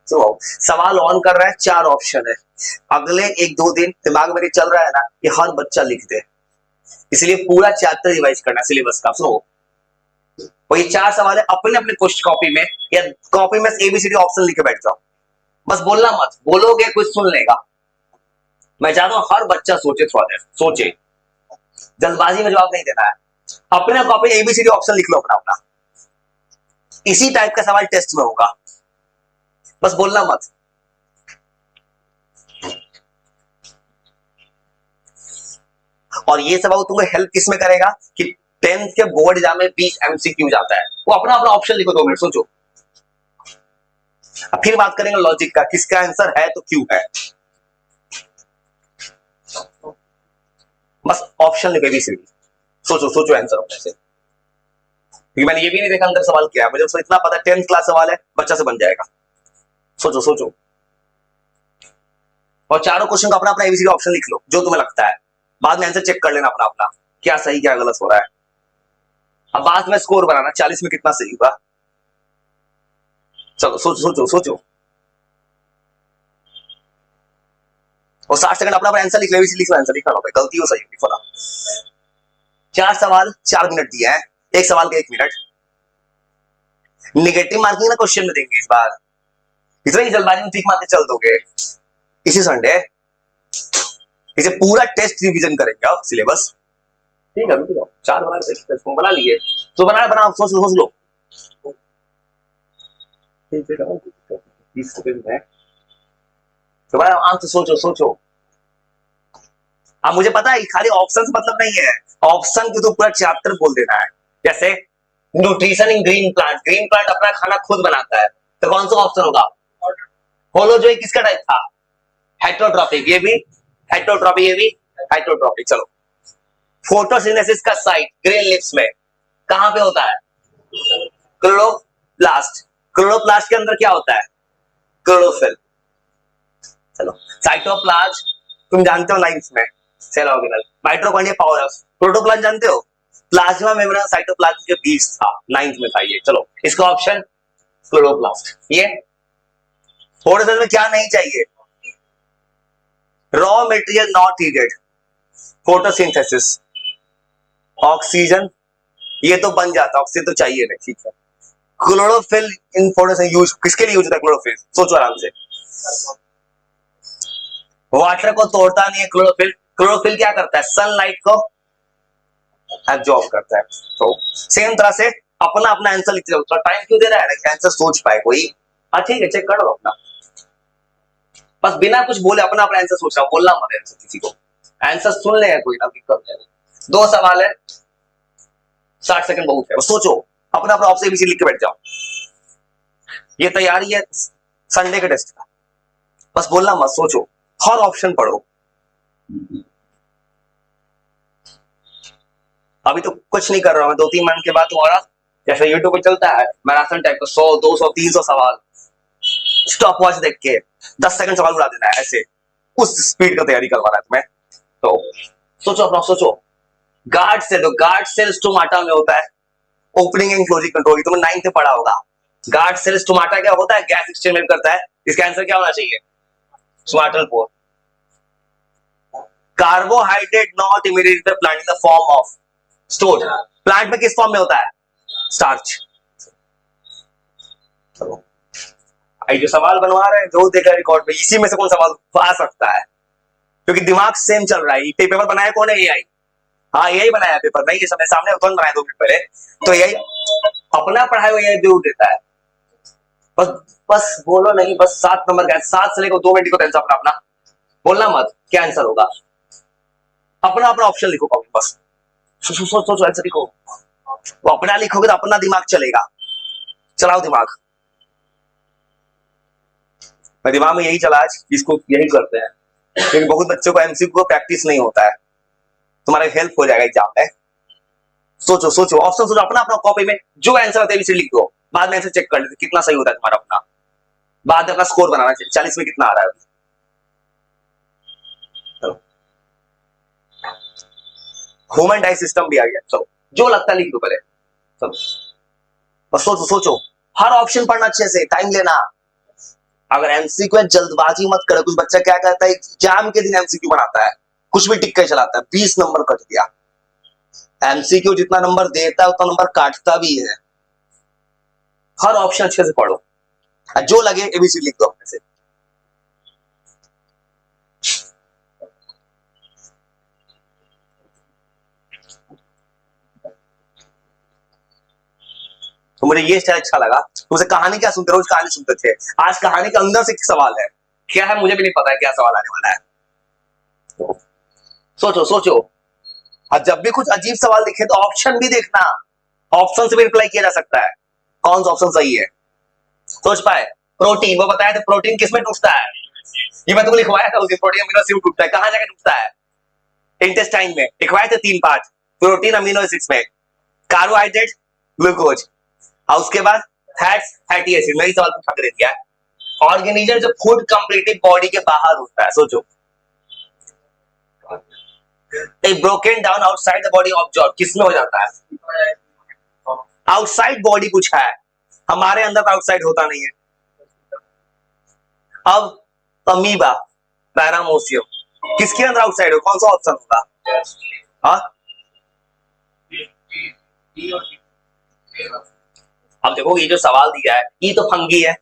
तो सवाल ऑन कर रहा है, 4 ऑप्शन है। अगले 1-2 दिन दिमाग मेरे चल रहा है ना कि हर बच्चा लिख दे, इसलिए पूरा चैप्टर रिवाइज करना सिलेबस का। सुनो, और ये 4 सवाल है, अपने अपने क्वेश्चन कॉपी में या कॉपी में ABCD ऑप्शन लिख के बैठ जाओ। बस बोलना मत, बोलोगे कोई सुन लेगा। मैं चाहता हूं हर बच्चा सोचे, थोड़ा देर सोचे, जल्दबाजी में जवाब नहीं देना है। अपने कॉपी ABCD ऑप्शन लिख लो अपना अपना। इसी टाइप का सवाल टेस्ट में होगा, बस बोलना मत। और ये सब तुम्हें हेल्प किसमें करेगा कि 10th के बोर्ड एग्जाम में 20 MCQ जाता है, वो अपना अपना ऑप्शन लिखो, 2 मिनट सोचो। अब फिर बात करेंगे लॉजिक का, किसका आंसर है तो क्यों है। बस ऑप्शन लिखो ABCD, सोचो सोचो आंसर अपने से, क्योंकि मैंने ये भी नहीं देखा अंदर सवाल क्या है। मुझे उसको इतना पता 10th क्लास सवाल है, बच्चा से बन जाएगा। सोचो सोचो, और चारों क्वेश्चन का अपना अपना ABCD ऑप्शन लिख लो जो तुम्हें लगता है। बाद में आंसर चेक कर लेना अपना अपना, क्या सही क्या गलत हो रहा है। अब बाद में स्कोर बनाना 40 में कितना सही होगा। चलो सोचो सोचो सोचो, और 60 सेकंड अपना आंसर लिख लो, ABCD लिख लो, आंसर लिखना होगा, गलती हो सही लिखो ना। 4 सवाल 4 मिनट दिया है, एक सवाल का 1 मिनट। निगेटिव मार्किंग ना क्वेश्चन में देंगे इस बार, इतना ही जल्दबाजी में ठीक मार के चल दोगे। इसी संडे इसे पूरा टेस्ट रिवीजन करेंगे आप सिलेबस, ठीक है। 4 बना लिए तो बना सोच लो। 20 सेकंड है तो भाई आराम से सोचो सोचो। अब मुझे पता है खाली ऑप्शंस मतलब नहीं है, ऑप्शन की तो पूरा चैप्टर बोल देना है। जैसे nutrition in green plant, green plant अपना खाना खुद बनाता है, तो कौन सा ऑप्शन होगा। होलोजोइक किसका टाइप था, हेटरोट्रॉपिक, ये भी हेटरोट्रॉपिक, ये भी हेटरोट्रॉपिक। चलो, फोटोसिंथेसिस का साइट ग्रीन लीव्स में कहां पे होता है, क्लोरोप्लास्ट। क्लोरोप्लास्ट के अंदर क्या होता है, क्लोरोफिल। चलो, साइटोप्लाज्म तुम जानते हो 9th में, cell organelle. Mitochondria powerhouse, protoplasm जानते हो, प्लाज्मा मेम्ब्रेन साइटोप्लाज्म के बीच था, 9th में था ये। चलो, इसका ऑप्शन क्लोरोप्लास्ट। ये फोटोसिंथेसिस में क्या नहीं चाहिए, raw material not needed, photosynthesis, oxygen ये तो बन जाता, ऑक्सीजन तो चाहिए नहीं, ठीक है। क्लोरोफिल इन फोटोसिंथेसिस यूज किसके लिए यूज होता है, क्लोरोफिल, सोचो आराम से। वाटर को तोड़ता नहीं है क्लोरोफिल, क्लोरोफिल क्या करता है, सनलाइट को एब्जॉर्ब करता है। तो सेम तरह से अपना अपना आंसर लिखते जाओ, तो टाइम क्यों दे रहा है ना, आंसर सोच पाए कोई। हाँ ठीक है, चेक कर लो अपना, बस बिना कुछ बोले अपना अपना आंसर सोच रहा, बोलना मत आंसर किसी को, आंसर सुन ले कोई ना, दिक्कत है। 2 सवाल है, 60 सेकंड बहुत है, सोचो अपना अपना ऑप्शन ABCD लिख के बैठ जाओ। ये तैयारी है संडे के टेस्ट का, बस बोलना मत, सोचो, हर ऑप्शन पढ़ो। अभी तो कुछ नहीं कर रहा हूं, 2-3 मिनट के बाद तुम्हारा जैसे यूट्यूब पे चलता है मैराथन टाइप का 100, 200, 300 सवाल स्टॉप वॉच देख के 10 सेकंड सवाल उड़ा देना है, ऐसे उस स्पीड का तैयारी करवाना है तुम्हें। तो सोचो अपना, सोचो। Guard cell, guard cell stomata में होता है, ओपनिंग एंड क्लोजिंग कंट्रोल, तुमने 9th में पढ़ा होगा। गार्ड सेल स्टोमाटा क्या होता है, गैस एक्सचेंज करता है। इसका आंसर क्या होना चाहिए, stomatal pore. Carbohydrate not immediately plant in the form of stored, plant में किस फॉर्म में होता है, स्टार्च। ये जो सवाल बनवा रहे हैं जो देखा रिकॉर्ड में, इसी में से कौन सवाल आ सकता है, क्योंकि दिमाग सेम चल रहा है। पेपर बनाया कौन है, AI। हाँ यही बनाया पेपर, नहीं ये समय सामने तुरंत बनाया 2 मिनट पहले, तो यही अपना पढ़ाई हुआ यही दूर देता है। बस बस बोलो नहीं, बस 7 नंबर का 7 से लेकर 2 मिनट को टेंशन अपना अपना, बोलना मत क्या आंसर होगा, अपना अपना ऑप्शन लिखो कॉपी, बस सोचो आंसर लिखो। वो अपना लिखोगे तो अपना दिमाग चलेगा, चलाओ दिमाग। मैं दिमाग में यही चला आज, इसको यही करते हैं, क्योंकि बहुत बच्चों को MCQ को प्रैक्टिस नहीं होता है, तुम्हारा हेल्प हो जाएगा एग्जाम में। सोचो सोचो ऑप्शन सोचो, अपना अपना कॉपी में जो आंसर आता है ABCD लिख दो, बाद में आंसर चेक कर लेते कितना सही होता है तुम्हारा अपना, बाद में अपना स्कोर बनाना चाहिए 40 में कितना आ रहा है। ह्यूमन डाइट सिस्टम भी आ गया, चलो जो लगता है लिख दो पहले, चलो बस सोचो सोचो, हर ऑप्शन पढ़ना अच्छे से, टाइम लेना। अगर एमसीक्यू है जल्दबाजी मत करो। कुछ बच्चा क्या करता है एग्जाम के दिन एमसीक्यू बनाता है, कुछ भी टिक के चलाता है, 20 नंबर कट दिया। एमसीक्यू जितना नंबर देता है उतना नंबर काटता भी है। हर ऑप्शन अच्छे से पढ़ो, जो लगे एबीसी लिख दो अपने से। तो मुझे ये स्टाइल अच्छा लगा। तुमसे कहानी क्या सुनते, रोज कहानी सुनते थे, आज कहानी के अंदर से सवाल है। क्या है मुझे भी नहीं पता है क्या सवाल आने वाला है। तो सोचो सोचो, और जब भी कुछ अजीब सवाल दिखे तो ऑप्शन भी देखना, ऑप्शन से भी रिप्लाई किया जा सकता है, कौन सा ऑप्शन सही है। सोच पाए प्रोटीन, वो बताया था प्रोटीन किसमें टूटता है, ये मैं तुमको लिखवाया था उस दिन, प्रोटीन अमीनो एसिड टूटता है, कहां जाके टूटता है, इंटेस्टाइन में। लिखवाए थे 3 पार्ट, प्रोटीन अमीनो एसिड्स में, कार्बोहाइड्रेट ग्लूकोज, और उसके बाद फैट्स फैटी एसिड। मेरी सवाल पूछा कर दिया है। ऑर्गेनिज्म जो फूड कंप्लीटली बॉडी के बाहर होता है, सोचो broken down outside the body absorb किसमें हो जाता है, आउटसाइड बॉडी पूछा है, हमारे अंदर आउटसाइड होता नहीं है। अब अमीबा पैरामोसियम किसके अंदर आउटसाइड हो, कौन सा ऑप्शन होगा। हाँ अब देखो ये जो सवाल दिया है ये तो फंगी है,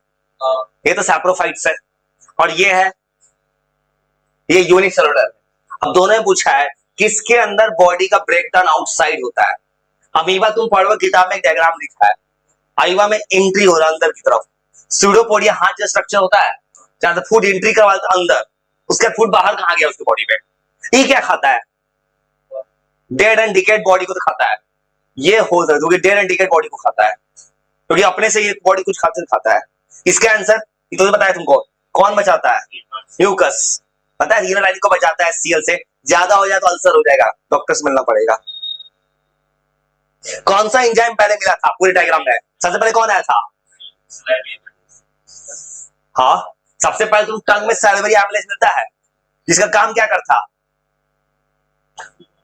ये तो सैप्रोफाइट्स है, और ये है ये यूनिसेलुलर। अब दोनों में पूछा है किसके अंदर बॉडी का ब्रेकडाउन आउटसाइड होता है। अमीबा तुम पढ़ो किताब में एक डायग्राम लिखा है, अमीबा में एंट्री हो रहा है अंदर की तरफ, स्यूडोपोडिया हाथ जैसा स्ट्रक्चर होता है जहां से फूड एंट्री करवा अंदर, उसके फूड बाहर कहां गया उसकी बॉडी में। ये क्या खाता है, डेड एंड डिकेड बॉडी को तो खाता है, ये हो सकता है डेड एंड डिकेड बॉडी को खाता है, क्योंकि अपने से ये बॉडी कुछ खाता है। इसका आंसर तो बताया तुमको, कौन बचाता है, म्यूकस, पता है रीनल लाइन को बचाता है, सीएल से ज्यादा हो जाए तो अल्सर हो जाएगा, डॉक्टर से मिलना पड़ेगा। कौन सा एंजाइम पहले मिला था पूरे डायग्राम में, सबसे पहले कौन आया था, हाँ सबसे पहले तुम टंग में सैलिवरी एमिलेज मिलता है, जिसका काम क्या करता,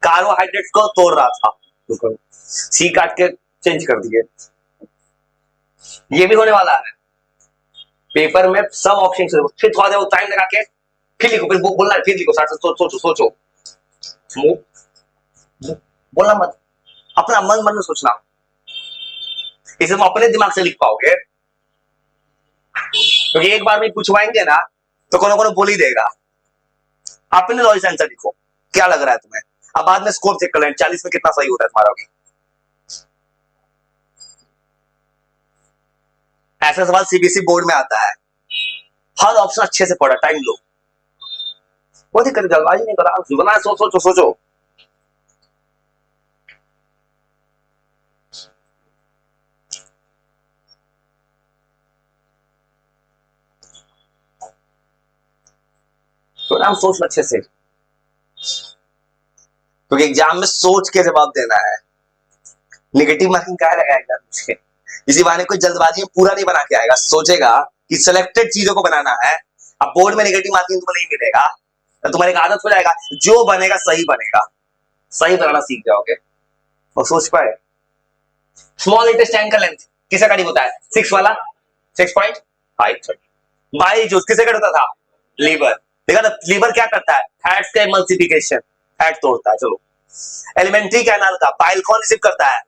कार्बोहाइड्रेट्स को तोड़ रहा था, सी काट के चेंज कर दिए। ये भी होने वाला है पेपर में, सब ऑप्शन फिर थोड़ा देर टाइम लगा के फिर लिखो, फिर बोलना है, फिर लिखो, सोचो सोचो बोलना मत, अपना मन में सोचना, इसे तुम अपने दिमाग से लिख पाओगे, क्योंकि एक बार में पूछवाएंगे ना तो कोनो बोल ही देगा। अपने लॉजिक से आंसर लिखो, क्या लग रहा है तुम्हें, अब बाद में स्कोर चेक कर लें 40 में कितना सही होता है तुम्हारा भी। ऐसा सवाल सीबीएसई बोर्ड में आता है, हर ऑप्शन अच्छे से पढ़ा, टाइम लो, वो दिक्कत जल्दबाजी नहीं करा, बना सोचो सोचो। तो नाम सोच अच्छे से, क्योंकि एग्जाम में सोच के जवाब देना है, नेगेटिव मार्किंग क्या लगाएगा मुझे, इसी बहाने कोई जल्दबाजी में पूरा नहीं बना के आएगा, सोचेगा कि सिलेक्टेड चीजों को बनाना है। अब बोर्ड में नेगेटिव मार्किंग तुम्हें नहीं मिलेगा, तो तुम्हारी एक आदत हो जाएगा, जो बनेगा सही बनेगा, सही बनाना सीख जाओगे। और सोच पाए स्मॉल इंटेस्टाइन का लेंथ किस अकॉर्डिंग होता है, 6 वाला 6.5, बाई जो किस अकॉर्डिंग होता था, लीवर। देखा ना लीवर क्या करता है, फैट्स का एमल्सिफिकेशन, फैट तोड़ता है। चलो एलिमेंट्री कैनाल का पाइल कौन रिसीव करता है,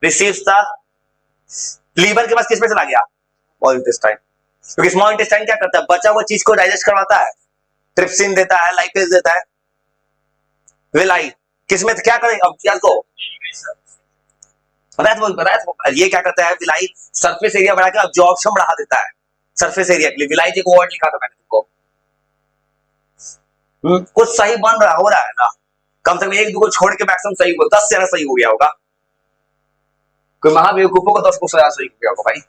रिसीव्स द, लीवर के पास किस में चला गया, स्मॉल इंटेस्टाइन, क्योंकि स्मॉल इंटेस्टाइन क्या करता है, बचा हुआ चीज को डाइजेस्ट करवाता है, ट्रिप्सिन देता है, लाइपेज देता है, विलाई किस में क्या करे, अब क्या को बताया था, ये क्या करता है, विलाई सरफेस एरिया बढ़ा के अब्जॉर्प्शन बढ़ा देता है, सरफेस एरिया के लिए विलाई जी को वर्ड लिखा था मैंने तुमको। कुछ सही बन रहा हो रहा है ना, कम से कम 1-2 को छोड़ के मैक्सिमम सही हो, 10 से ज्यादा सही हो गया होगा, कोई महाबेवकूफों को 10 को ज्यादा सही हो गया होगा भाई,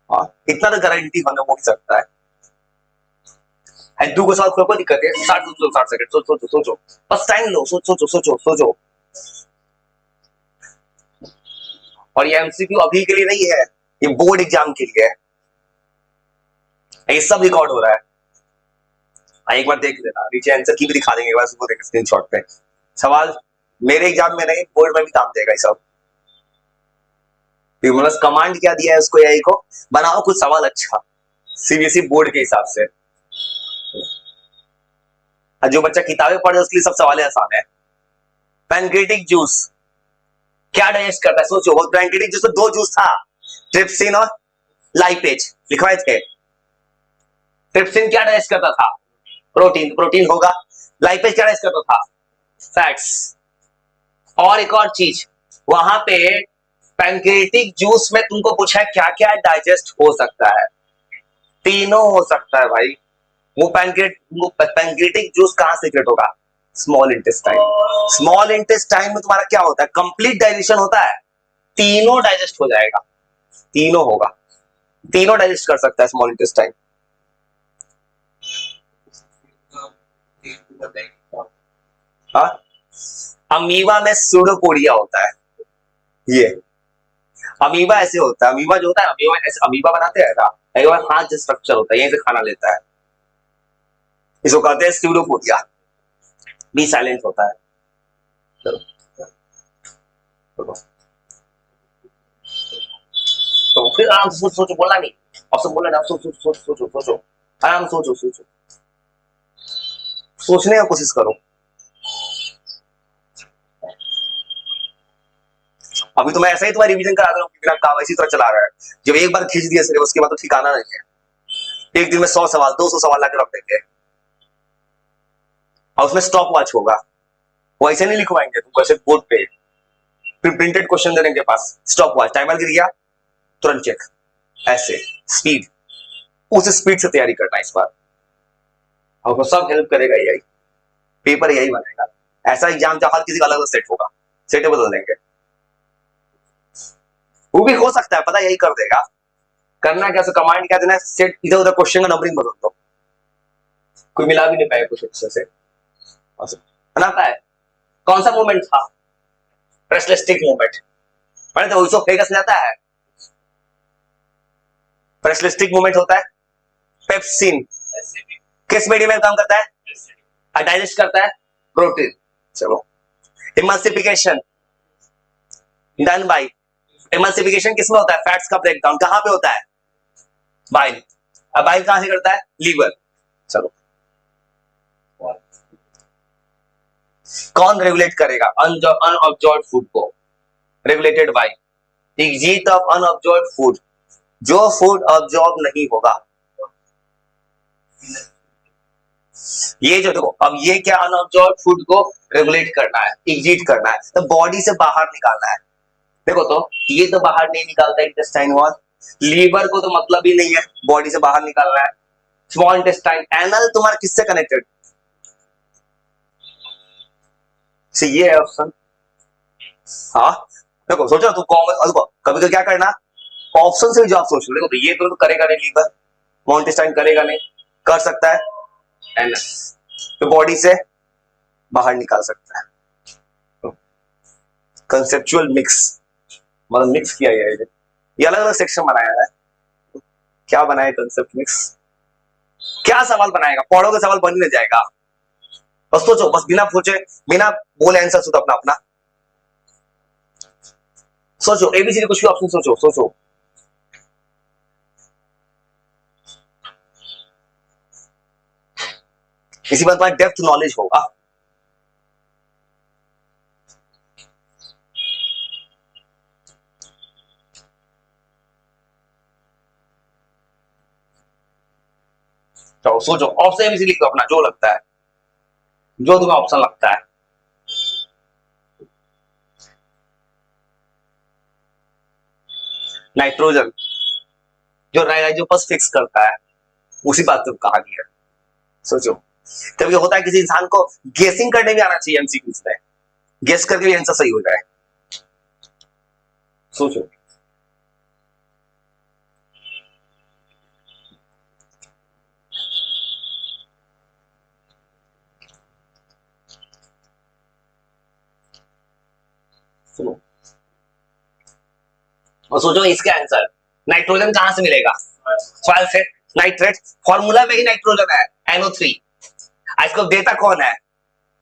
हाँ इतना तो गारंटी हमें हो सकता है। 2 को सॉल्व करो, कोई दिक्कत है, 60 सेकंड सोचो सोचो, बस टाइम लो, सोचो। और ये एमसीक्यू अभी के लिए नहीं है, ये बोर्ड एग्जाम के लिए है, ये सब रिकॉर्ड हो रहा है, एक बार देख लेना, नीचे आंसर की भी दिखा देंगे, एक बार उसको देख स्क्रीनशॉट पे। सवाल मेरे एग्जाम में नहीं, बोर्ड में भी काम देगा ये सब। ह्यूमरस कमांड क्या दिया है उसको, एआई को बनाओ कुछ सवाल अच्छा सीबीएसई बोर्ड के हिसाब से। जो बच्चा किताबें पढ़े उसके लिए सब सवाल आसान है। पैनक्रेटिक जूस क्या डाइजेस्ट करता है, सोचो। वो पैनक्रेटिक जूस में दो जूस था, ट्रिप्सिन और लाइपेज, लिखवा इसके। ट्रिप्सिन क्या डाइजेस्ट करता था, प्रोटीन, प्रोटीन होगा। लाइपेज क्या डाइजेस्ट करता था, फैट्स। और एक और चीज वहां पे पैनक्रेटिक जूस में तुमको पूछा है क्या क्या डाइजेस्ट हो सकता है, तीनों हो सकता है भाई। वो पैनक्रेटिक जूस कहां सीक्रेट होगा, स्मॉल इंटेस्टाइन। स्मॉल इंटेस्टाइन में तुम्हारा क्या होता है, कंप्लीट डाइजेशन होता है, तीनों डाइजेस्ट हो जाएगा, तीनों होगा, तीनों डाइजेस्ट कर सकता है स्मॉल इंटेस्टाइन। हाँ, अमीबा में सूडोपोडिया होता है। ये अमीबा ऐसे होता है, अमीबा जो होता है, अमीबा ऐसे अमीबा बनाते हैं ना, अमीबा हाथ जो स्ट्रक्चर होता है यहीं से खाना लेता है, इसको कहते हैं सूडोपोडिया। बी साइलेंट होता है। चलो तो फिर आराम से सोचो, सोचो, बोलना नहीं, ऑप्शन बोलना नहीं, सोचो सोचो सोचो सोचो, आराम सोचो, सोचो, सोचने की कोशिश करो। अभी तो मैं ऐसा ही तुम्हारा रिवीजन करा रहा हूँ, बिना काम इसी तरह चला रहा है। जब एक बार खींच दिया सिलेबस, उसके बाद तो ठिकाना नहीं है। एक दिन में 100 सवाल 200 सवाल लाके रख देंगे और उसमें स्टॉप वॉच होगा। वो ऐसे नहीं लिखवाएंगे तुमको ऐसे बोर्ड पे, फिर प्रिंटेड क्वेश्चन दे देंगे पास, स्टॉप वॉच, टाइमर गिर गया तुरंत चेक, ऐसे स्पीड, उस स्पीड से तैयारी करना इस बार। आपको सब हेल्प करेगा यही, पेपर यही बनेगा। ऐसा एग्जाम जहां हर किसी का अलग अलग सेट होगा, सेट बदल देंगे। वो भी हो सकता है पता, यही कर देगा। करना क्या, कमांड क्या देना, सेट इधर उधर क्वेश्चन का नंबरिंग बदल दो, कोई मिला भी नहीं पाएगा कुछ अच्छे से। बनाता है कौन सा मूवमेंट था, प्रेसलेस्टिक मूवमेंट, मैंने तो उसको फेगस जाता है। प्रेसलेस्टिक मूवमेंट होता है। पेप्सिन किस मीडियम में काम करता है, डाइजेस्ट करता है प्रोटीन। चलो, इमल्सिफिकेशन डन बाय, इमल्सिफिकेशन किसमें होता है, फैट्स का ब्रेकडाउन कहां पे होता है, बाइल। अब बाइल कहां से करता है, लीवर। चलो, कौन रेगुलेट करेगा अनऑब्जॉर्ब फूड को, regulated by exit of unabsorb food, जो फूड ऑब्जॉर्ब नहीं होगा। ये जो देखो, अब ये क्या अनऑब्जॉर्ब फूड को रेगुलेट करना है, एग्जीट करना है, तो बॉडी से बाहर निकालना है। देखो तो ये तो बाहर नहीं निकालता इंटेस्टाइन वॉल, लीवर को तो मतलब ही नहीं है बॉडी से बाहर निकालना है। स्मॉल इंटेस्टाइन, एनल तुम्हारा किससे कनेक्टेड, ये है ऑप्शन। हाँ देखो, सोचो तू कॉमन, देखो कभी तो क्या करना, ऑप्शन से भी जवाब सोच लो। देखो तो ये तो करेगा नहीं लीवर, स्मॉल इंटेस्टाइन करेगा नहीं, कर सकता है एनल, तो बॉडी से बाहर निकाल सकता है। कंसेप्चुअल मिक्स, मतलब मिक्स किया गया है, ये अलग अलग सेक्शन बनाया है। क्या बनाया कंसेप्ट मिक्स, क्या सवाल बनाएगा, पढ़ोगे सवाल बन नहीं जाएगा। बस सोचो, बस बिना पूछे बिना बोले आंसर सोचो अपना अपना, सोचो एबीसी कुछ भी ऑप्शन सोचो, सोचो। इसी बात तुम्हारा डेप्थ नॉलेज होगा। तो सोचो, ऑप्शन एबीसी लिखो अपना, जो लगता है, जो तुम्हें ऑप्शन लगता है। नाइट्रोजन जो राइजोपस फिक्स करता है, उसी बात को कहा गया। सोचो, कभी होता है किसी इंसान को गेसिंग करने भी आना चाहिए एमसीक्यूज में, गेस करके भी आंसर सही हो जाए। सोचो, सुनो और सोचो इसके आंसर, नाइट्रोजन कहां से मिलेगा, सॉइल से, नाइट्रेट, फॉर्मूला में ही नाइट्रोजन है NO3। इसको देता कौन है,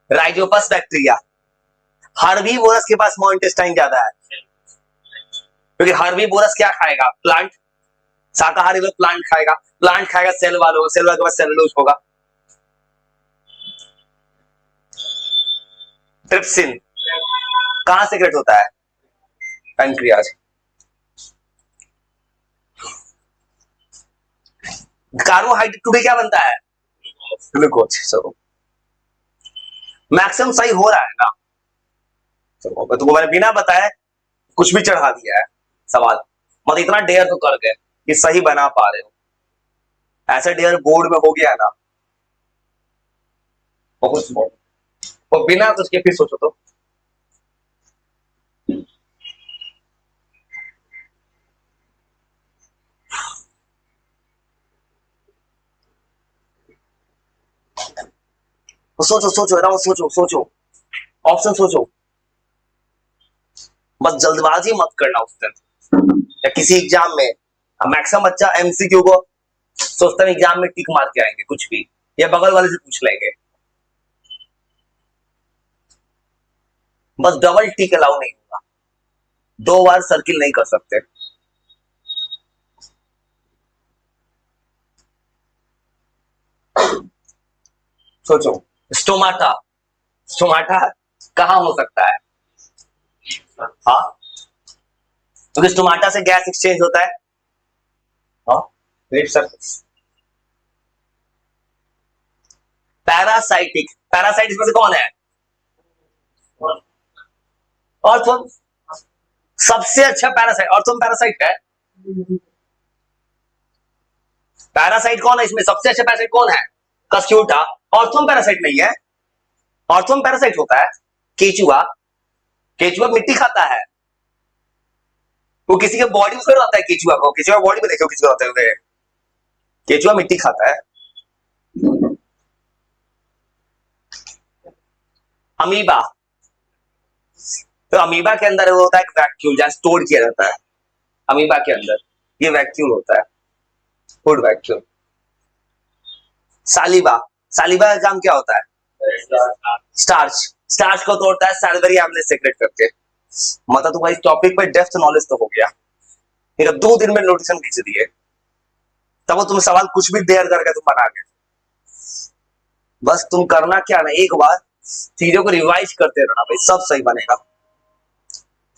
राइजोपस बैक्टीरिया। हर्बीवोरस के पास स्मॉल इंटेस्टाइन ज्यादा है, क्योंकि हर्बीवोरस क्या खाएगा? प्लांट। शाकाहारी लोग प्लांट खाएगा, प्लांट खाएगा सेल वालों, सेल वाले के पास सेलुलोज होगा। ट्रिप्सिन कहां सीक्रेट होता है? पैंक्रियाज। कार्बोहाइड्रेट टुडे क्या बनता है? ग्लूकोज। चलो मैक्सिमम सही हो रहा है ना? चलो मैं तुमको मैंने बिना बताए कुछ भी चढ़ा दिया है सवाल, मतलब इतना डेयर तो कर गए कि सही बना पा रहे हो। ऐसा डेयर बोर्ड में हो गया ना बहुत बहुत, और बिना तो उसके फिर सोचो तो सोचो सोचो ना, सोचो सोचो, ऑप्शन सोचो, बस जल्दबाजी मत करना उस दिन या किसी एग्जाम में। मैक्सिमम बच्चा एमसीक्यू को सोचता है एग्जाम में टिक मार के आएंगे कुछ भी, या बगल वाले से पूछ लेंगे, बस डबल टिक अलाउ नहीं होगा, 2 बार सर्किल नहीं कर सकते। सोचो स्टोमाटा, स्टोमाटा कहां हो सकता है? हाँ, क्योंकि स्टोमाटा से गैस एक्सचेंज होता है। हाँ, पैरासाइटिक, पैरासाइट इसमें से कौन है? ऑर्थोन। सबसे अच्छा पैरासाइट ऑर्थोन पैरासाइट है। पैरासाइट कौन है इसमें? सबसे अच्छा पैरासाइट कौन है? कस्क्यूटा। ऑर्थोन पैरासाइट नहीं है, ऑर्थोन पैरासाइट होता है केचुआ। केचुआ मिट्टी खाता है, वो किसी के बॉडी में थोड़ा आता है केचुआ को, केचुआ बॉडी में देखो किसी को होते हुए, केचुआ मिट्टी खाता है। अमीबा, तो अमीबा के अंदर वो होता है वैक्यूल, जहां स्टोर किया जाता है अमीबा के अंदर, ये वैक्यूल होता है, फूड वैक्यूल। सालिबा, सालिबा का काम क्या होता है? स्टार्च, स्टार्च को तोड़ता है सैलिवरी एमिलेज सेक्रेट करके। मतलब तुम्हारा इस टॉपिक पे डेप्थ नॉलेज तो हो गया, फिर 2 दिन में नोटिशन खींच दिए, तब वो तुम सवाल कुछ भी देर करके तुम बना गए। बस तुम करना क्या ना, एक बार चीजों को रिवाइज करते रहना भाई, सब सही बनेगा।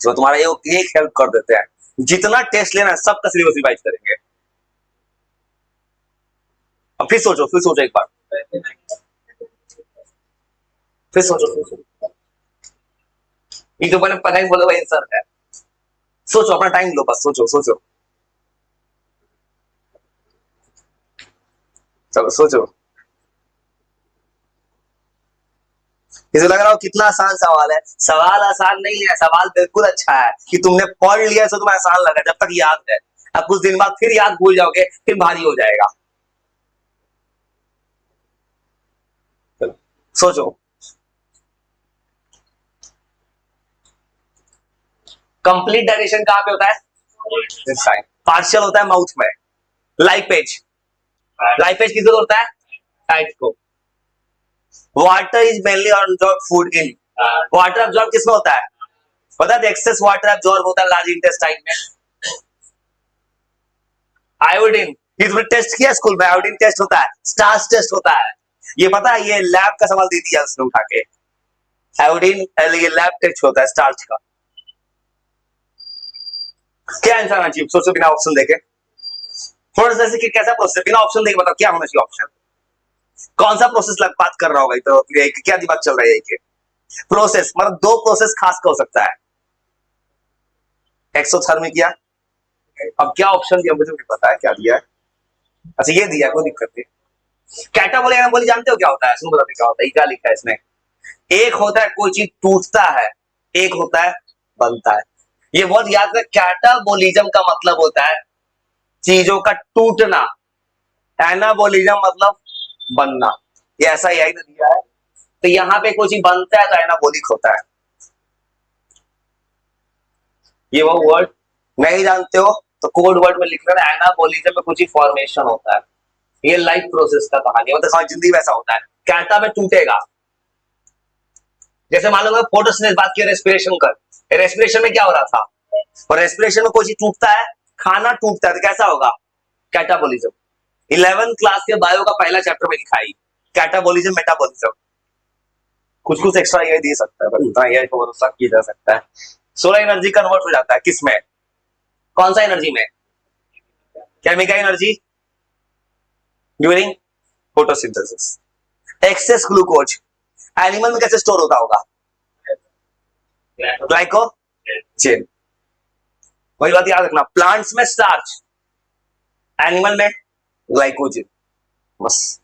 तो तुम्हारा एक हेल्प कर देते हैं, जितना टेस्ट लेना है सबका सिलेबस रिवाइज करेंगे। अब फिर सोचो एक बार, फिर सोचो। ये तो मैंने पता ही बोला भाई आंसर है। सोचो, अपना टाइम लो, बस सोचो सोचो, चलो सोचो। इसे लग रहा हो कितना आसान सवाल है? सवाल आसान नहीं है, सवाल बिल्कुल अच्छा है कि तुमने पढ़ लिया तो तुम्हें आसान लगा, जब तक याद है। अब कुछ दिन बाद फिर याद भूल जाओगे, फिर भारी हो जाएगा। सोचो, कंप्लीट डायरेक्शन कहां पे होता है? पार्शियल होता है माउथ में। लाइपेज, लाइपेज किसको होता है? टाइट को। Water is mainly absorb food in, water absorb किसमें होता है? पता है एक्सेस वाटर ऑब्जॉर्ब होता है लार्ज इंटेस्टाइन में। आयोडीन, ये तुमने टेस्ट किया स्कूल में, आयोडीन टेस्ट होता है, स्टार्च टेस्ट होता है, ये पता है? ये लैब का सवाल दे दिया उसने उठा के, आयोडीन ये लैब टेस्ट होता है स्टार्च का। क्या आंसर आना चाहिए? सोचो बिना ऑप्शन देखे, थोड़ा सा कि कैसा प्रोसेस, बिना ऑप्शन देखे बताओ क्या होना चाहिए ऑप्शन? कौन सा प्रोसेस लग बात कर रहा होगा? तो क्या दिमाग चल रहा है? ये प्रोसेस मतलब 2 प्रोसेस खास का हो सकता है, एक्सोथर्मिक या, अब क्या ऑप्शन दिया मुझे नहीं पता है क्या दिया है। अच्छा ये दिया, कोई दिक्कत नहीं। कैटाबोलिक एनाबोलिक जानते हो क्या होता है? सुनो बताते क्या होता है, क्या लिखा है इसमें। एक होता है कोई चीज टूटता है, एक होता है बनता है। ये बहुत याद रख, कैटाबोलिज्म का मतलब होता है चीजों का टूटना, एनाबोलिज्म मतलब बनना। ये ऐसा ही आई दिया है, तो यहां पे कोई चीज बनता है तो एनाबोलिक होता है। ये वो वर्ड नहीं जानते हो तो कोड वर्ड में लिख लेना, एनाबोलिज्म में कुछ फॉर्मेशन होता है। ये लाइफ प्रोसेस का कहानी, मतलब हमारी जिंदगी वैसा होता है, कैटा में टूटेगा। जैसे मान लो मैं फोटोसिंथेसिस बात किया, रेस्पिरेशन कर, रेस्पिरेशन में क्या हो रहा था? और रेस्पिरेशन में कोई चीज टूटता है, खाना टूटता है, तो कैसा होगा? कैटाबोलिज्म। 11th क्लास के बायो का पहला चैप्टर में लिखा है कैटाबोलिज्म मेटाबोलिज्म। कुछ कुछ एक्स्ट्रा ये दे सकता है, पर उतना ये भरोसा किया जा सकता है। सोलर एनर्जी कन्वर्ट हो जाता है किस में? कौन सा एनर्जी में? Chemical energy during photosynthesis. Access glucose animal में कैसे स्टोर होता होगा? ग्लाइकोजेन। वही बात याद रखना, प्लांट्स में स्टार्च, एनिमल में ग्लाइकोजेन। बस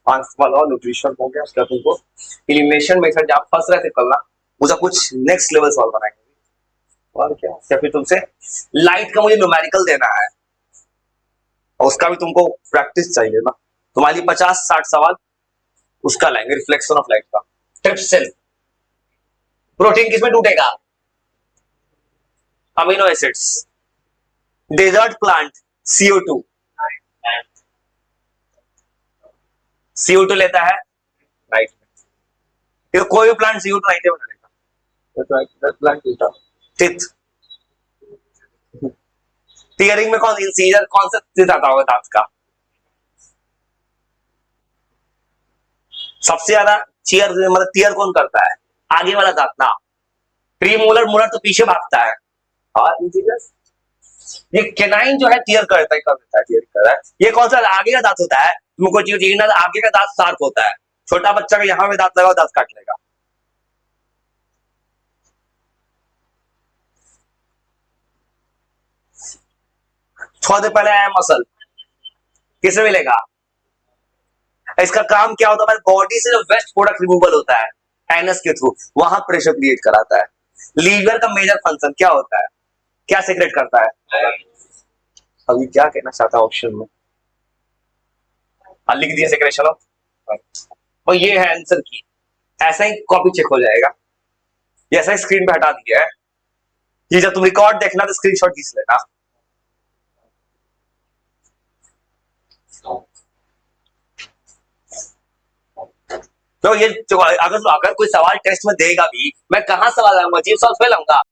न्यूट्रिशन हो गया। उसका तुमको एलिमिनेशन मेथड आप फंस रहे थे करना, मुझे कुछ नेक्स्ट लेवल सॉल्व बनाएंगे। और क्या, या फिर तुमसे लाइट का मुझे न्यूमेरिकल देना है, और उसका भी तुमको प्रैक्टिस चाहिए ना। तुम्हारी 50-60 सवाल उसका लाएंगे, रिफ्लेक्शन ऑफ लाइट का। ट्रिप्सिन, प्रोटीन किसमें टूटेगा? Amino acids. Desert plant CO2, CO2 लेता है राइट में। कोई भी प्लांट CO2 नहीं बनेगा। टिथ, टीयरिंग में कौन इंसीजर, कौन सा टिथ आता होगा दांत का? सबसे ज्यादा चीयर मतलब टीयर कौन करता है? आगे वाला दांत ना। प्रीमोलर मोलर तो पीछे भागता है। और ये केनाइन जो है टीयर करता है, कर देता है, टीयर कर रहा है। ये कौन सा आगे का दांत होता है? तुमको चीज ना, आगे का दांत शार्प होता है। छोटा बच्चा का यहां में दांत लगाओ, दांत काट लेगा। छोटे पहले आया मसल, किसे मिलेगा? इसका काम क्या होता है? बॉडी से जो वेस्ट प्रोडक्ट रिमूवल होता है एनस के थ्रू, वहां प्रेशर क्रिएट कराता है। लीवर का मेजर फंक्शन क्या होता है? क्या सेक्रेट करता है? अभी क्या कहना चाहता है ऑप्शन में? लिख दिया सेक्रेशन ऑफ, और ये है आंसर की। ऐसा ही कॉपी चेक हो जाएगा, ये ऐसा ही स्क्रीन पे हटा दिया है। ये जब तुम रिकॉर्ड देखना तो स्क्रीनशॉट खींच लेना। तो ये अगर कोई सवाल टेस्ट में देगा भी, मैं कहां सवाल आऊंगा? जीव सॉल्व फेल आऊंगा।